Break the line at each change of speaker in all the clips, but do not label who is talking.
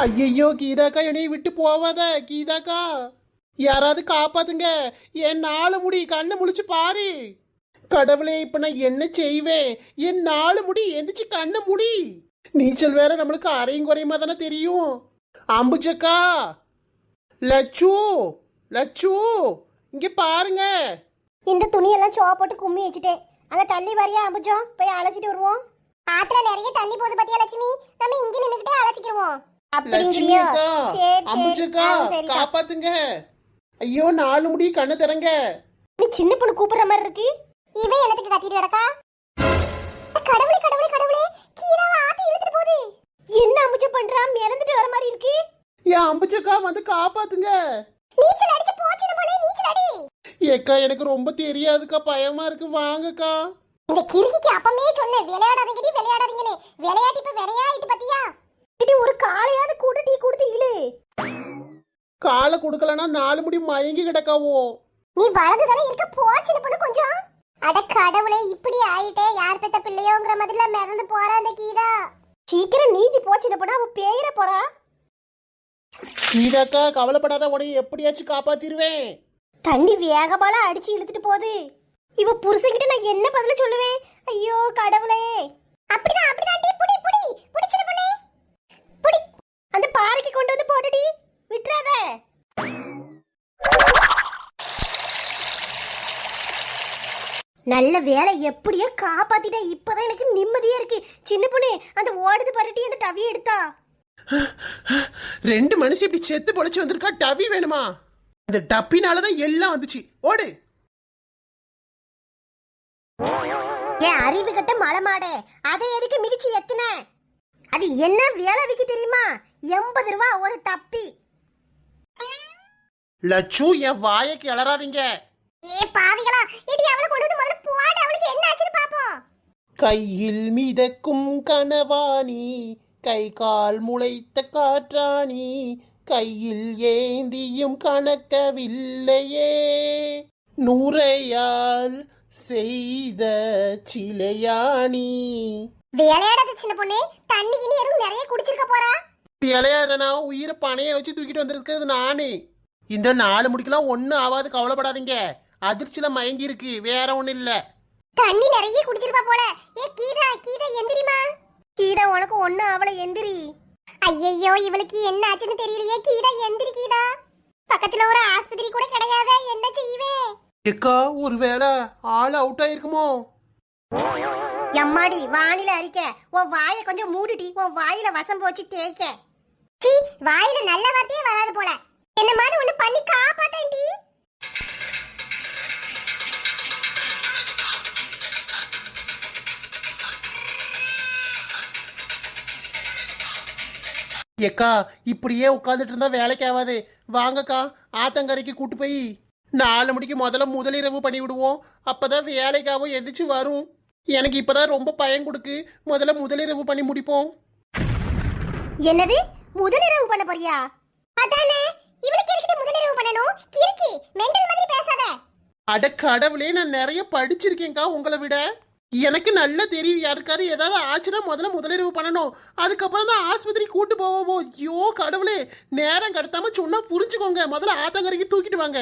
ஐயையோ கீதாக்கா, என்னைய விட்டு போவாத கீதாக்கா. யாராவது காப்பாத்துங்க. என் 4 முடி கண்ணை முழிச்சு பாரு. கடவுளே, இப்ப நான் என்ன செய்வேன்? என் 4 முடி எந்திரிச்சு கண்ணை முடி. நீச்சல் வேற நம்மளுக்கு அரையும் குறையுமா தானே தெரியும். அம்புஜக்கா, லட்சு, லட்சு, இங்க பாருங்க.
இந்த துணியெல்லாம் சோப் போட்டு கும்மி வச்சுட்டேன். அங்க தண்ணி வரையா அம்புஜம்? போய் அலசிட்டு வருவோம். ஆத்துல நிறைய தண்ணி போகுது பாத்தியா லட்சுமி? நம்ம இங்க நின்னுக்கிட்டே அலசிக்கிறோம். அப்படிங்கறியோ? சரி
அம்புஜக்கா, காப்பாத்துங்க. ஐயோ 4 முடி கண்ணை திறங்க.
நீ சின்ன பொண்ணு கூப்பிடுற மாதிரி இருக்கு. இவன் எனக்கு கத்திட்டு கிடக்கா. கடவுளே கடவுளே கடவுளே, கீராவ ஆத்தி இழுத்துட்டு போகுது. என்ன அம்புஜம் பண்றா? மிதந்துட்டு வர மாதிரி இருக்கு.
ஏன் அம்புஜக்கா, வந்து காப்பாத்துங்க.
நீச்சல் அடிச்சு போச்சின போனே, நீச்சல் அடி.
ஏக்கா, எனக்கு ரொம்ப தெரியாதுக்கா, பயமா இருக்கு, வாங்கக்கா.
இந்த கிறுக்கிக்கு அப்பமே சொன்னேன் விளையாடாதீங்கடி விளையாடாதீங்கன்னு. விளையாடி இப்ப விளையாடிட்டு பாத்தியா? இடி ஒரு காலையாவது கூட டீ கொடுத்து இழு.
காலை கொடுக்கலனா 4 முடி மயங்கி கிடக்காவோ.
நீ வலது தானே இருக்க, போச்சின பொண்ணு கொஞ்சம். அட கடவுளே, இப்படி ஆயிட்டே. யார் பெத்த பிள்ளையோங்கிற மாதிரில மிதந்து போறா அந்த கீதா. சீக்கிரம் நீதி போச்சின பொண்ணு, அவ பேயிர போறா.
கீதாக்கா, கவலைப்படாத, உடனே எப்படியாச்சும் காப்பாத்திருவேன்.
தண்ணி வேகமால அடிச்சு இழுத்துட்டு போகுது. இவ புருஷன்கிட்ட நான் என்ன பதில சொல்லுவேன்? ஐயோ கடவுளே. அப்படிதான் அப்படிதான் டீ புடி புடி புடிச்சிரு பண்ணே. புடி. அந்த பாறைக்கு கொண்டு வந்து போடுடி. விட்றாத. நல்ல வேலை, எப்படியோ காப்பாத்திட்ட. இப்பதான் எனக்கு நிம்மதியா இருக்கு. சின்ன பொண்ணு, அந்த ஓடுது பரட்டி அந்த டவி எடுத்தா.
2 மனுஷன் இப்படி செத்து பொழைச்சு வந்திருக்கா. டவி வேணுமா? இந்த டப்பினாலதான் எல்லாம் வந்துச்சு. ஓடு.
ஏன் அறிவு கட்ட மலமாடே, அதை எதுக்கு மிதிச்சு எத்துன? அது என்ன வேலை விக்கி தெரியுமா? 80 ரூபா ஒரு டப்பி.
லட்சு, என் வாயை கிளறாதீங்க.
ஏ பாவிகளா, இடி அவளை கொண்டு வந்து முதல்ல போடு. அவளுக்கு என்ன ஆச்சுன்னு பாப்போம்.
கையில் மிதக்கும் கனவாணி, கை கால் முளைத்த காற்றாணி, கையில் ஏந்தியும் கணக்கவில்லையே, நூறையால் செய்த சிலையாணி.
விளையாடாத சின்ன பொண்ணு, தண்ணி கிணி எதுவும் நிறைய குடிச்சிருக்க போறா.
விளையாடுறனா உயிரை பணைய வச்சு தூக்கிட்டு வந்திருக்கிறது நானு. இந்த 4 முடிக்கலாம் ஒன்னும் ஆகாது, கவலைப்படாதீங்க. அதிர்ச்சியில மயங்கி இருக்கு, வேற ஒண்ணு இல்ல.
தண்ணி நிறைய குடிச்சிருப்பா போல. ஏ கீதா, கீதா எந்திரிமா. கீதா, உனக்கு ஒண்ணு அவளை எந்திரி. ஐயையோ, இவளுக்கு என்ன ஆச்சுன்னு தெரியலையே. கீதா எந்திரி கீதா. பக்கத்துல ஒரு ஆஸ்பத்திரி கூட கிடையாது, என்ன செய்வே?
ஏக்கா, ஒருவேளை ஆள் அவுட் ஆயிருக்குமோ?
எம்மாடி, வானில அறிக்க. உன் வாயை கொஞ்சம் மூடிடி. உன் வாயில வசம் போச்சு தேய்க்க. சீ, வாயில நல்ல வார்த்தையே வராது போல. என்ன மாதிரி ஒண்ணு பண்ணி காப்பாத்தேன்டி.
ஏக்கா, இப்படியே உட்காந்துட்டு இருந்தா வேலைக்கு ஆகாது. வாங்கக்கா, ஆத்தங்கரைக்கு கூட்டு போய் 4 மணிக்கு முதலிரவு பண்ணி விடுவோம். அப்பதான் வேலைக்காகவும் எந்திரிச்சு வரும். எனக்கு இப்பதான் ரொம்ப பயம் கொடுக்கு. முதலிரவு பண்ணி முடிப்போம்.
என்னது முதலிரவு பண்ண போறியா? அதானே, இவளுக்கு எதுக்கு முதலிரவு பண்ணணும்? கிறுக்கி, மெண்டல் மாதிரி பேசாத.
அட கடவுளே, நான் நிறைய படிச்சிருக்கேன்க்கா உங்களை விட. எனக்கு நல்லா தெரியும், யாருக்காரு ஏதாவது ஆச்சுன்னா முதலிரவு பண்ணணும். அதுக்கப்புறம் தான் ஆஸ்பத்திரி கூட்டு போவோம். ஐயோ கடவுளே, நேரம் கடத்தாம சொன்னா புரிஞ்சுக்கோங்க. முதல்ல ஆத்தங்கரைக்கு தூக்கிட்டு வாங்க.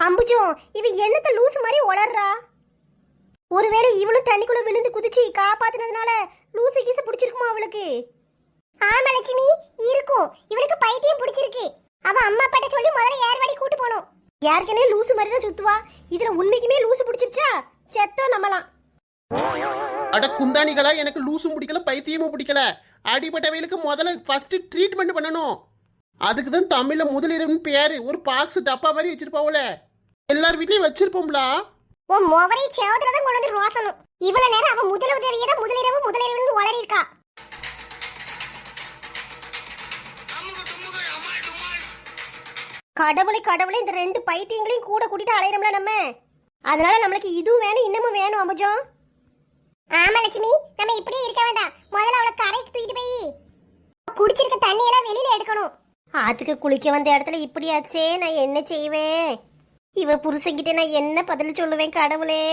அம்புஜம், இவ என்னத்த லூசு மாதிரி உளறா? ஒருவேளை இவளும் தண்ணிக்குள்ள விழுந்து குதிச்சு காப்பாத்துனதுனால லூசு கீசு பிடிச்சிருக்குமா அவளுக்கு? ஆமா லட்சுமி, இருக்கும். இவளுக்கு பைத்தியம் பிடிச்சிருக்கு. அவ அம்மா அப்பாட்ட சொல்லி முதல்ல ஏர்வாடி கூட்டு போணும். யாருக்கனே லூசு மாதிரி தான் சுத்துவா. இதுல உண்மைக்குமே லூசு பிடிச்சிருச்சா? செத்தோ நம்மலாம்.
அட குந்தாணிகளா, எனக்கு லூசும் பிடிக்கல, பைத்தியமும் பிடிக்கல. அடிப்பட்டவைகளுக்கு முதல்ல ஃபர்ஸ்ட் ட்ரீட்மெண்ட் பண்ணணும். அதுக்கு தான் தமிழ்ல முதலிரவுன்னு பேரு. ஒரு பாக்ஸ் டப்பா மாதிரி வச்சிருப்பாவுல, எல்லார் வீட்லயும் வச்சிருப்போம்ல.
உன் மோவரை சேவத்துல தான் கொண்டு வந்து ரோசனும். இவ்வளவு நேரம் அவ முதலுதவியை தான் முதலிரவுன்னு வளரி இருக்கா. கடவுளை கடவுளை, இந்த 2 பைத்தியங்களையும் கூட கூட்டிட்டு அலையறோம்ல நம்ம. அதனால நம்மளுக்கு இதுவும் வேணும், இன்னமும் வேணும் அம்புஜம். ஆமா லட்சுமி, நம்ம இப்படியே இருக்க வேண்டாம். முதல்ல அவளை கரைக்கு தூக்கிட்டு போய் குடிச்சிருக்க தண்ணி எல்லாம் வெளியில எடுக்கணும். ஆத்துக்கு குளிக்க வந்த இடத்துல இப்படியாச்சே, நான் என்ன செய்வேன்? இவ புருஷங்கிட்ட நான் என்ன பதில் சொல்லுவேன் கடவுளே?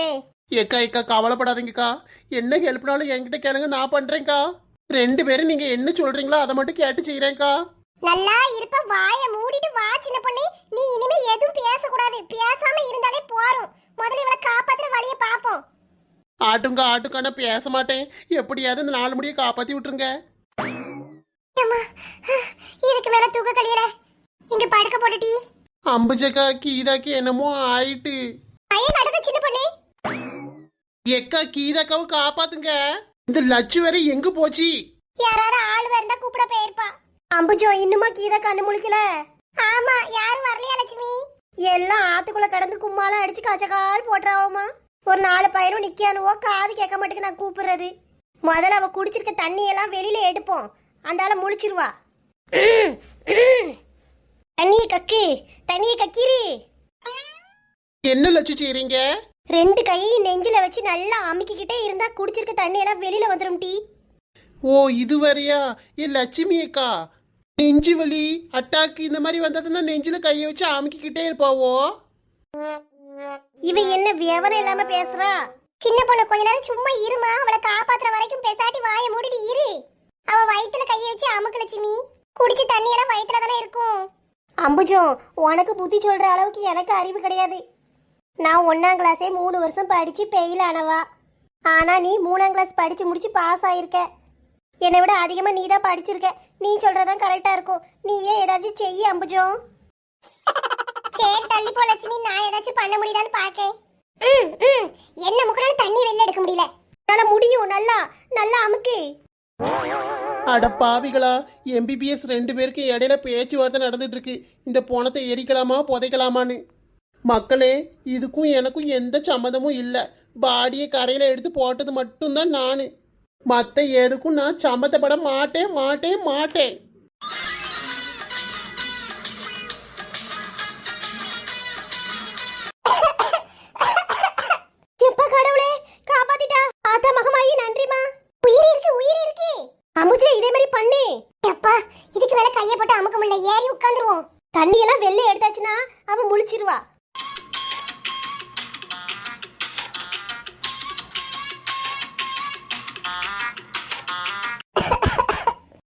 ஏக்கா கவலைப்படாதீங்கக்கா, என்ன ஹெல்ப்னாலும் என்கிட்ட கேளுங்க, நான் பண்றேன்க்கா. 2 பேரும் நீங்க என்ன சொல்றீங்களோ அதை மட்டும் கேட்டு செய்யறேன்க்கா.
நல்லா இருப்ப வாயை மூடிட்டு வா சின்ன பொண்ணு. நீ இனிமே எதுவும் பேசக்கூடாது. பேசாம இருந்தாலே போறோம். முதல்ல இவளை காப்பாத்துற வழியை பாப்போம்.
ஆட்டுங்க ஆட்டுங்க, நான் பேச மாட்டேன். எப்படியாவது இந்த 4 முடியை காப்பாத்தி விட்டுருங்க.
அம்மா, இதுக்கு மேல தூக்க கழியல. இங்க படுக்க போட்டுட்டி.
அம்புஜக்கா கீதாக்கு என்னமோ ஆயிட்டு.
பையன் நடக்க சின்ன பொண்ணு.
எக்கா கீதாக்காவை காப்பாத்துங்க. இந்த லட்சு வேற எங்க போச்சு?
யாராவது ஆள் இருந்தா கூப்பிட போயிருப்பா. அம்புஜோ இன்னுமா கீதா கண்ணு முழிக்கல? ஆமா, யாரும் வரலையா லட்சுமி? எல்லாம் ஆத்துக்குள்ள கடந்து கும்மால அடிச்சு காச்சக்கால் போட்டுறாவோமா. ஒரு 4 பையனும் நிக்கானுவோ, காது கேட்க மாட்டேங்க நான் கூப்பிடுறது. முதல்ல அவ குடிச்சிருக்க தண்ணியெல்லாம் வெளியில எடுப்போம். அந்த ஆளை முழிச்சிருவா. தண்ணியை கக்கு, தண்ணியை கக்கிரு.
என்ன லட்சு செய்றீங்க?
2 கை நெஞ்சில வச்சு நல்லா அமுக்கிக்கிட்டே இருந்தா குடிச்சிருக்க தண்ணியெல்லாம் வெளியில வந்துடும் டீ.
ஓ இது வரையா? என் லட்சுமி அக்கா நெஞ்சு வலி அட்டாக்கு இந்த மாதிரி வந்ததுன்னா நெஞ்சில கையை வச்சு அமுக்கிக்கிட்டே இருப்பாவோ.
இவ என்ன விவரம் இல்லாம பேசுறா? சின்ன பொண்ணு கொஞ்ச நேரம் சும்மா இருமா. அவளை காப்பாத்துற வரைக்கும் பேசாட்டி வாயை மூடிட்டு இரு. அவ வயித்துல கையை வச்சு அமுக்கு லட்சுமி. குடிச்சு தண்ணி எல்லாம் வயித்துல தானே இருக்கும். அம்புஜோ, உனக்கு புத்தி சொல்ற அளவுக்கு எனக்கு அறிவு கிடையாது. நான் 1ஆம் கிளாஸே 3 வருஷம் படிச்சு பெயில் ஆனவா. ஆனா நீ 3ஆம் கிளாஸ் படிச்சு முடிச்சு பாஸ் ஆயிருக்க. என்னை விட அதிகமா நீ தான் படிச்சிருக்க. நீ சொல்றதான் கரெக்டா இருக்கும். நீ ஏன் ஏதாச்சும் செய்ய அம்புஜோ. சரி தள்ளி போ லட்சுமி, நான் ஏதாச்சும் பண்ண முடியுதான்னு பாக்கேன். என்ன முக்கனால தண்ணி வெளில எடுக்க முடியல. என்னால முடியும். நல்லா நல்லா அமுக்கு.
அட பாவிகளா, எம்பிபிஎஸ் 2 பேருக்கு இடையில பேச்சுவார்த்தை நடந்துட்டு இருக்கு. இந்த போனத்தை எரிக்கலாமா புதைக்கலாமான்னு. மக்களே, இதுக்கும் எனக்கும் எந்த சம்மதமும் இல்லை. பாடியை கரையில எடுத்து போட்டது மட்டும்தான் நான். மற்ற எதுக்கும் நான் சம்மந்தப்பட மாட்டேன் மாட்டேன் மாட்டேன்.
எப்பா கடவுளே, காப்பாத்திட்டா. ஆத்தா மகமாயி நன்றிமா. உயிர் இருக்கு, உயிர் இருக்கு. அமுஜே இதே மாதிரி பண்ணு. எப்பா இதுக்கு மேல கைய போட்டு அமுக்க முடியல. ஏறி உட்கார்ந்துருவோம். தண்ணி எல்லாம் வெளில எடுத்தாச்சுன்னா அவ முழிச்சிருவா.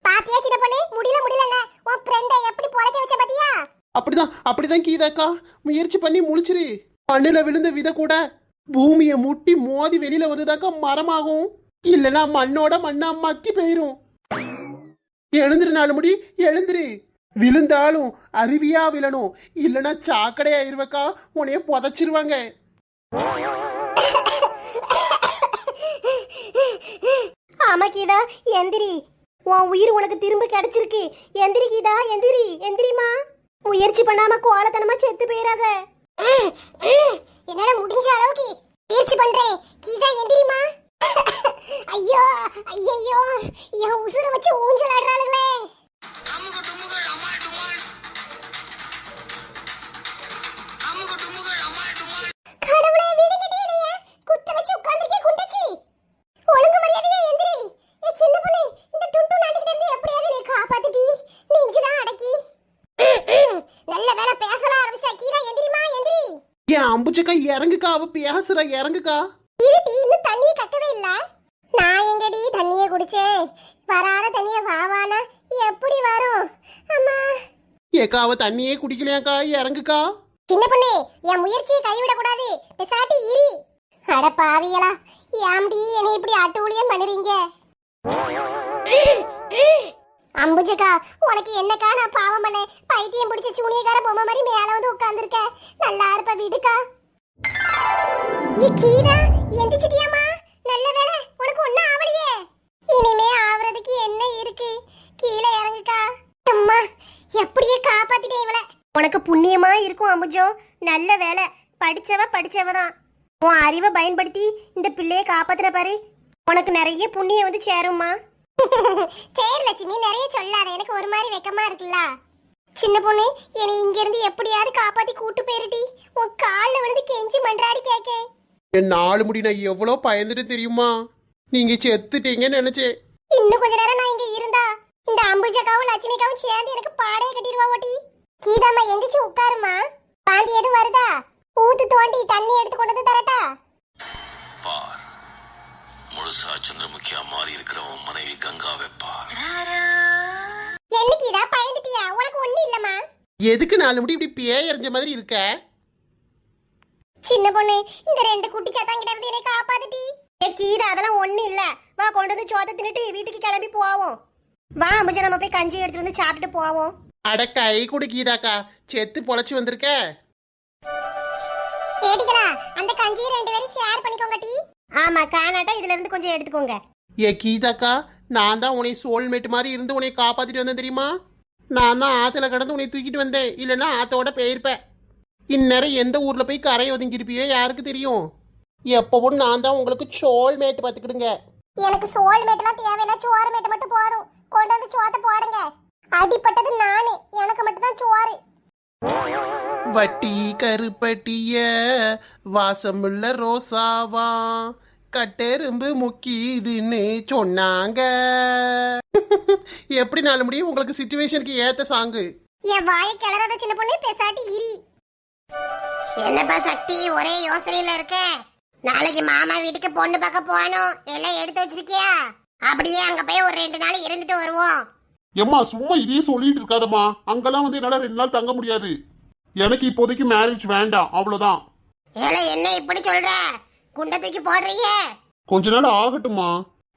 பாத்தியா சின்ன பொண்ணு, முடியல முடியலன்னா உன் ஃப்ரெண்ட எப்படி பொழைக்க வச்ச பாத்தியா?
அப்படிதான் கீதாக்கா, முயற்சி பண்ணி முழிச்சிரு. மண்ணுல விழுந்த விதை கூட பூமியை முட்டி மோதி வெளியில வந்துதாக்கா மரமாகும். இல்லைன்னா மண்ணோட மண்ணா மக்கி போயிரும். எழுந்துரு 4 முடி, எழுந்துரு. விழுந்தாலும் அருவியா விழணும். இல்லைன்னா சாக்கடையாயிருவக்கா, உன்னைய புதைச்சிருவாங்க.
ஆமா கீதா, எந்திரி. உன் உயிர் உனக்கு திரும்ப கிடைச்சிருக்கு. எந்திரி கீதா, எந்திரி எந்திரிமா. முயற்சி பண்ணாம கோலத்தனமா செத்து போயிடாத. என்னால முடிஞ்ச அளவுக்கு முயற்சி பண்றேன். கீதா எந்திரிமா. ஐயோ ஐயோ, என் உசுரை வச்சு ஊஞ்சல் ஆடுறாளுங்களே. கடவுளே விடுங்கடி, என்னைய குத்த வச்சு உட்கார்ந்திருக்கே குண்டச்சி. ஒழுங்கு மரியாதையா எந்திரி. ஏ சின்ன பொண்ணு, இந்த டுண்டு நாட்டிக்கிட்ட இருந்து எப்படியாவது நீ காப்பாத்திட்டி. நெஞ்சுதான் அடக்கி. நல்ல வேலை பேசலாம் ஆரம்பிச்சா. கீதா எந்திரிமா, எந்திரி.
ஏன் அம்புச்சக்கா இறங்குக்கா, அவ பேசுறா, இறங்குக்கா.
இருட்டி, இன்னும் தண்ணியை கக்கவே இல்ல. நான் எங்கடி தண்ணியை குடிச்சேன்? வராத தண்ணியை வாவானா எப்படி வரும்? அம்மா.
ஏக்கா அவ தண்ணியே குடிக்கலையாக்கா, இறங்குக்கா.
சின்ன பொண்ணு, என் முயற்சியை கைவிட கூடாது. பெசாட்டி இரி. அட பாவிகளா, ஏம்டி என்னை இப்படி அட்டூழியம் பண்ணுறீங்க? அம்புஜக்கா, உனக்கு என்னக்கா நான் பாவம் பண்ணேன்? பைத்தியம் பிடிச்ச சூனியக்கார பொம்மை மாதிரி மேல வந்து உட்கார்ந்துருக்க. நல்லா இருப்ப விடுக்கா. கீதா எந்திரிச்சிட்டியாமா? நல்ல வேலை, உனக்கு ஒன்னும் ஆவலையே. இனிமே ஆவறதுக்கு என்ன இருக்கு? கீழே இறங்குக்கா. அம்மா, எப்படியே காப்பாத்திட்டே இவளை. உனக்கு புண்ணியமா இருக்கும் அம்புஜம். நல்ல வேலை, படிச்சவதான். உன் அறிவை பயன்படுத்தி இந்த பிள்ளையை காப்பாத்துற பாரு. உனக்கு நிறைய புண்ணியம் வந்து சேரும்மா. சரி லட்சுமி, நிறைய சொல்லாத. எனக்கு ஒரு மாதிரி வெக்கமா இருக்குல்ல. சின்ன பொண்ணு, என்னை இங்க இருந்து எப்படியாவது காப்பாத்தி கூட்டு போயிருட்டி. உன் காலில் விழுந்து கெஞ்சி மன்றாடி கேட்க.
என் 4 முடி நான் எவ்வளோ பயந்துட்டு தெரியுமா? நீங்க செத்துட்டீங்கன்னு நினைச்சேன்.
இன்னும் கொஞ்ச நேரம் நான் இங்க இருந்தா இந்த அம்புஜக்காவும் லட்சுமிக்காவும் சேர்ந்து எனக்கு பாடையை கட்டிடுவா ஓட்டி. கீதாம்மா எந்திரிச்சு உட்காருமா. பாண்டி எதுவும் வருதா? ஊத்து தோண்டி தண்ணி எடுத்து கொண்டு வந்து தரட்டா?
பார், முழுசா சந்திரமுகியா மாறி இருக்கிற உன் மனைவி கங்காவை பார்.
என்ன கீதா, பயந்துட்டியா? ஒண்ணு இல்லம்மா.
எதுக்கு 4 முடி இப்படி பேய் எறிஞ்ச மாதிரி இருக்க?
சின்ன பொண்ணு, இந்த 2 குட்டி சாத்தாங்கிட்ட இருந்து என்னை காப்பாத்துடி. கீதா, அதெல்லாம் ஒண்ணு இல்ல. வா, கொண்டு வந்து சோத்தை தின்னுட்டு வீட்டுக்கு கிளம்பி போவோம். வா அம்புஜா, நம்ம போய் கஞ்சி எடுத்துட்டு வந்து சாப்பிட்டுட்டு போவோம்.
அட கை கொடு கீதாக்கா, செத்து பொழைச்சு வந்திருக்க.
ஏடிகளா, அந்த கஞ்சியை 2 பேரும் ஷேர் பண்ணிக்கோங்க டி. ஆமா, காணாட்டா இதுல இருந்து கொஞ்சம் எடுத்துக்கோங்க.
ஏ கீதாக்கா, நான் தான் உன்னை சோல்மேட் மாதிரி இருந்து உன்னை காப்பாத்திட்டு வந்தேன் தெரியுமா? நான் தான் ஆத்துல கடந்து உன்னை தூக்கிட்டு வந்தேன். இல்லைன்னா ஆத்தோட போயிருப்பேன். இந்நேரம் எந்த ஊர்ல போய் கரை ஒதுங்கிருப்பியோ யாருக்கு தெரியும்? எப்பவும் நான் தான் உங்களுக்கு சோல்மேட் பார்த்துக்கிடுங்க.
எனக்கு சோல்மேட்லாம் தேவையில்ல, சோறுமேட் மட்டும் போதும். கொண்டு வந்து சோத்தை போடுங்க. அடிப்பட்டது நானு, எனக்கு மட்டும் தான் சோறு.
வட்டி கருப்பட்டிய வாசமுள்ள ரோசாவா கட்டெரும்பு முக்கிதுன்னு சொன்னாங்க. எப்படி 4 முடியும் உங்களுக்கு சிச்சுவேஷனுக்கு ஏத்த சாங்கு.
என் வாயை கிளறாத சின்ன பொண்ணு, பேசாட்டி இரி. என்னப்பா சக்தி, ஒரே யோசனையில இருக்க? நாளைக்கு மாமா வீட்டுக்கு பொண்ணு பார்க்க போகணும். எல்லாம் எடுத்து வச்சிருக்கியா? அப்படியே அங்க போய் ஒரு 2 நாள் இருந்துட்டு வருவோம்.
எம்மா சும்மா இதையே சொல்லிட்டு இருக்காதம்மா. அங்கெல்லாம் வந்து என்னால 2 நாள் தங்க முடியாது. எனக்கு இப்போதைக்கு மேரேஜ் வேண்டாம், அவ்வளவுதான்.
ஏலே, என்ன இப்படி சொல்ற? குண்டை தூக்கி போடுறீங்க.
கொஞ்ச நாள் ஆகட்டுமா.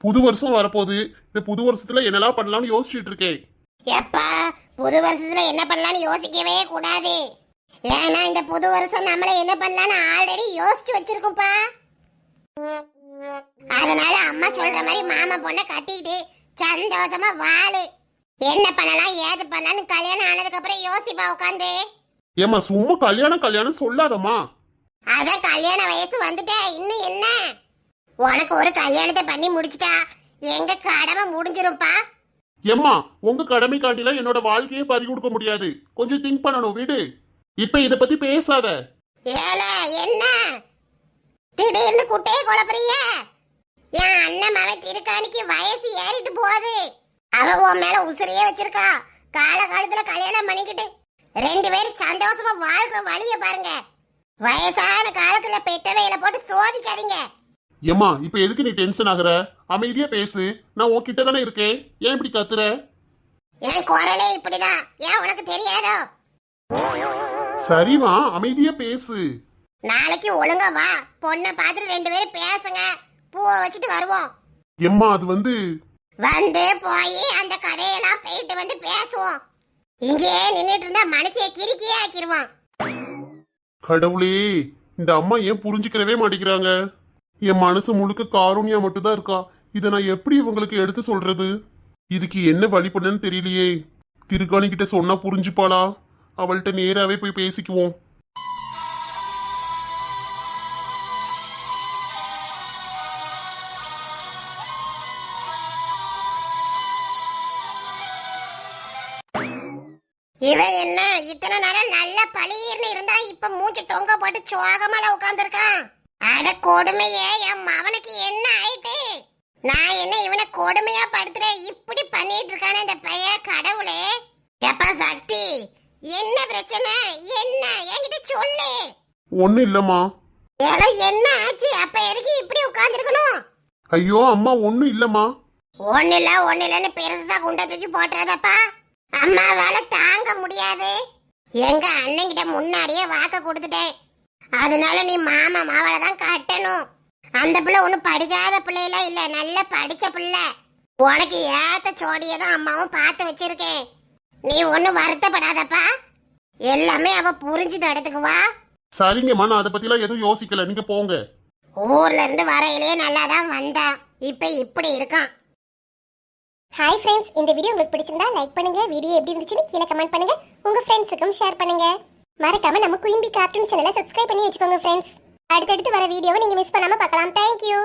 புது வருஷம் வரப்போகுது. இந்த புது வருஷத்துல என்னெல்லாம் பண்ணலாம்னு யோசிச்சுட்டு இருக்கேன்.
எப்பா, புது வருஷத்துல என்ன பண்ணலாம்னு யோசிக்கவே கூடாது. ஏன்னா இந்த புது வருஷம் நம்மள என்ன பண்ணலாம்னு ஆல்ரெடி யோசிச்சு வச்சிருக்கோம்ப்பா. அதனால அம்மா சொல்ற மாதிரி மாமா பொண்ணை கட்டிட்டு சந்தோஷமா வாழு. என்ன பண்ணலாம் ஏது பண்ணலாம்னு கல்யாணம் ஆனதுக்கு அப்புறம் யோசிப்பா உட்காந்து.
ஏம்மா சும்மா கல்யாணம் சொல்லாதம்மா.
அதான் கல்யாண வயசு வந்துட்டே, இன்னும் என்ன? உனக்கு ஒரு கல்யாணத்தை பண்ணி முடிச்சிட்டா எங்க கடமை முடிஞ்சிரும்பா.
ஏம்மா உங்க கடமை காட்டில என்னோட வாழ்க்கையே பறி கொடுக்க முடியாது. கொஞ்சம் திங்க் பண்ணணும் வீடு. இப்ப இத பத்தி பேசாத.
ஏல, என்ன திடீர்னு குட்டையே குழப்பறீங்க? என் அண்ணன் மவன் திருக்காணிக்கு வயசு ஏறிட்டு போகுது. அவ உன் மேல உசுரையே வச்சிருக்கா. காலகாலத்துல கல்யாணம் பண்ணிக்கிட்டு 2 பேரும் சந்தோஷமா வாழ்ற வழிய பாருங்க. வயசான காலத்துல பெத்தவையில போட்டு சோதிக்காதீங்க.
ஏம்மா இப்ப எதுக்கு நீ டென்ஷன் ஆகுற? அமைதியா பேசு. நான் உன்கிட்ட தானே இருக்கேன். ஏன் இப்படி கத்துற?
என் குரலே இப்படிதான், ஏன் உனக்கு தெரியாதோ?
சரிம்மா அமைதியா பேசு.
நாளைக்கு ஒழுங்கா வா, பொண்ணை பார்த்துட்டு 2 பேரும் பேசுங்க. பூவை வச்சுட்டு வருவோம்.
எம்மா அது வந்து
போய் அந்த கதையெல்லாம் போயிட்டு வந்து பேசுவோம். இங்கே நின்னுட்டு இருந்தா மனசே கிறுக்கியே ஆக்கிடுவான்.
கடவுளே, இந்த அம்மா ஏன் புரிஞ்சுக்கிறவே மாட்டேங்கிறாங்க? என் மனசு முழுக்க காரூணியா மட்டும் தான் இருக்கா. இதை நான் எப்படி இவங்களுக்கு எடுத்து சொல்றது? இதுக்கு என்ன வழி பண்ணன்னு தெரியலையே. திருக்காணி கிட்ட சொன்னா புரிஞ்சுப்பாளா? அவள்கிட்ட நேராவே போய் பேசிக்குவோம்.
இவன் என்ன இத்தனை நேரம் நல்ல பளிர்னு இருந்தா இப்ப மூச்சு தொங்க போட்டு சோகமால உட்கார்ந்துருக்கான். அட கொடுமையே, என் மவனுக்கு என்ன ஆயிட்டு? நான் என்ன இவனை கொடுமையா படுத்துறேன், இப்படி பண்ணிட்டு இருக்கானே இந்த பைய. கடவுளே, எப்பா சக்தி, என்ன பிரச்சனை? என்ன என்கிட்ட சொல்லு.
ஒன்னும் இல்லம்மா.
ஏல, என்ன ஆச்சு? அப்ப எதுக்கு இப்படி உட்கார்ந்துருக்கணும்?
ஐயோ அம்மா ஒன்னும் இல்லம்மா.
ஒண்ணு இல்லன்னு பெருசா குண்டை தூக்கி போட்டுறதப்பா. அம்மாவால தாங்க முடியாது. எங்க அண்ணன் கிட்ட முன்னாடியே வாக்க கொடுத்துட்டேன். அதனால நீ மாமா மாவளை தான் கட்டணும். அந்த பிள்ளை ஒன்னும் படிக்காத பிள்ளைலாம் இல்ல, நல்ல படிச்ச பிள்ளை. உனக்கு ஏத்த சோடியை தான் அம்மாவும் பார்த்து வச்சிருக்கேன். நீ ஒன்னும் வருத்தப்படாதப்பா, எல்லாமே அவ புரிஞ்சு நடத்துக்குவா.
சரிங்கம்மா, நான் அதை பத்திலாம் எதுவும் யோசிக்கல. நீங்க போங்க.
ஊர்ல இருந்து வரையிலேயே நல்லாதான் வந்தா, இப்ப இப்படி இருக்கான். ஹாய் ஃப்ரெண்ட்ஸ், இந்த வீடியோ உங்களுக்கு பிடிச்சிருந்தா லைக் பண்ணுங்க. வீடியோ எப்படி இருந்துச்சுன்னு கீழே கமெண்ட் பண்ணுங்க. உங்க ஃப்ரெண்ட்ஸுக்கும் ஷேர் பண்ணுங்க. மறக்காம நம்ம குயின் பி கார்ட்டூன் சேனலை சப்ஸ்கிரைப் பண்ணி வச்சுக்கோங்க ஃப்ரெண்ட்ஸ். அடுத்தடுத்து வர வீடியோவை நீங்க மிஸ் பண்ணாம பார்க்கலாம். தேங்க்யூ.